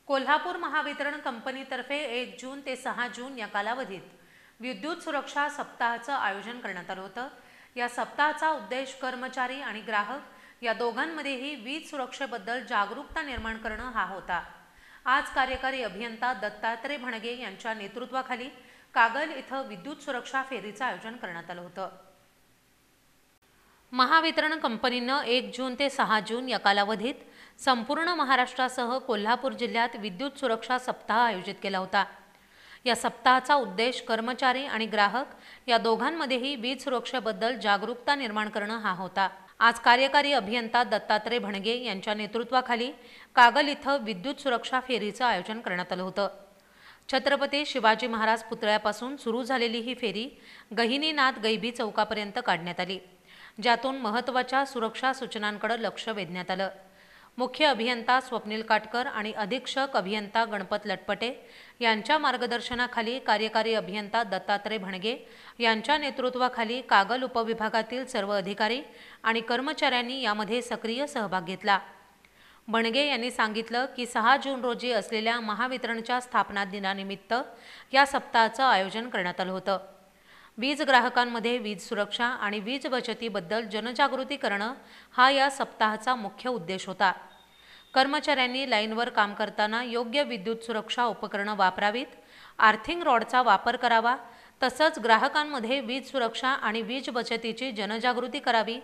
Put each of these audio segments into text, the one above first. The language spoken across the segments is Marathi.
कोल्हापूर महावितरण कंपनीतर्फे 1 जून ते 6 जून या कालावधीत विद्युत सुरक्षा सप्ताहाचं आयोजन करण्यात आलं होतं। या सप्ताहाचा उद्देश कर्मचारी आणि ग्राहक या दोघांमध्येही वीज सुरक्षेबद्दल जागरूकता निर्माण करणं हा होता। आज कार्यकारी अभियंता दत्तात्रय भणगे यांच्या नेतृत्वाखाली कागल इथं विद्युत सुरक्षा फेरीचं आयोजन करण्यात आलं होतं। महावितरण कंपनीनं 1 जून ते 6 जून या कालावधीत संपूर्ण महाराष्ट्रासह कोल्हापूर जिल्ह्यात विद्युत सुरक्षा सप्ताह आयोजित केला होता। या सप्ताहाचा उद्देश कर्मचारी आणि ग्राहक या दोघांमध्येही वीज सुरक्षेबद्दल जागरूकता निर्माण करणं हा होता। आज कार्यकारी अभियंता दत्तात्रय भणगे यांच्या नेतृत्वाखाली कागल इथं विद्युत सुरक्षा फेरीचं आयोजन करण्यात आलं होतं। छत्रपती शिवाजी महाराज पुतळ्यापासून सुरू झालेली ही फेरी गहिनीनाथ गैबी चौकापर्यंत काढण्यात आली, ज्यातून महत्त्वाच्या सुरक्षा सूचनांकडे लक्ष वेधण्यात आलं। मुख्य अभियंता स्वप्नील काटकर आणि अधीक्षक अभियंता गणपत लटपटे यांच्या मार्गदर्शनाखाली कार्यकारी अभियंता दत्तात्रय भणगे यांच्या नेतृत्वाखाली कागल उपविभागातील सर्व अधिकारी आणि कर्मचाऱ्यांनी यामध्ये सक्रिय सहभाग घेतला। भणगे यांनी सांगितलं की 6 जून रोजी असलेल्या महावितरणच्या स्थापना दिनानिमित्त या सप्ताहाचं आयोजन करण्यात आलं होतं। वीज ग्राहकांमध्ये वीज सुरक्षा आणि वीज बचतीबद्दल जनजागृती करणं हा या सप्ताहाचा मुख्य उद्देश होता। कर्मचाऱ्यांनी लाईनवर काम करताना योग्य विद्युत सुरक्षा उपकरणं वापरावीत, आर्थिंग रॉडचा वापर करावा, तसंच ग्राहकांमध्ये वीज सुरक्षा आणि वीज बचतीची जनजागृती करावी,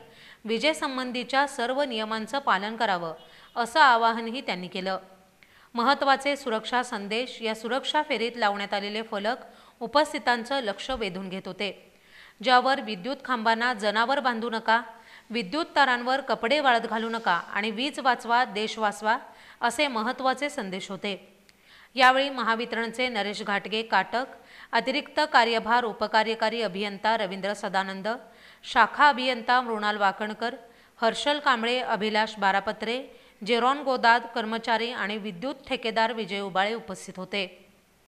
विजेसंबंधीच्या सर्व नियमांचं पालन करावं असं आवाहनही त्यांनी केलं। महत्त्वाचे सुरक्षा संदेश या सुरक्षा फेरीत लावण्यात आलेले फलक उपस्थितांचं लक्ष वेधून घेत होते, ज्यावर विद्युत खांबांना जनावर बांधू नका, विद्युत तारांवर कपडे वाळत घालू नका आणि वीज वाचवा देश वाचवा असे महत्त्वाचे संदेश होते। यावेळी महावितरणचे नरेश घाटगे काटक, अतिरिक्त कार्यभार उपकार्यकारी अभियंता रवींद्र सदानंद, शाखा अभियंता मृणाल वाकणकर, हर्षल कांबळे, अभिलाष बारापत्रे, जेरॉन गोदाद कर्मचारी आणि विद्युत ठेकेदार विजय उबाळे उपस्थित होते।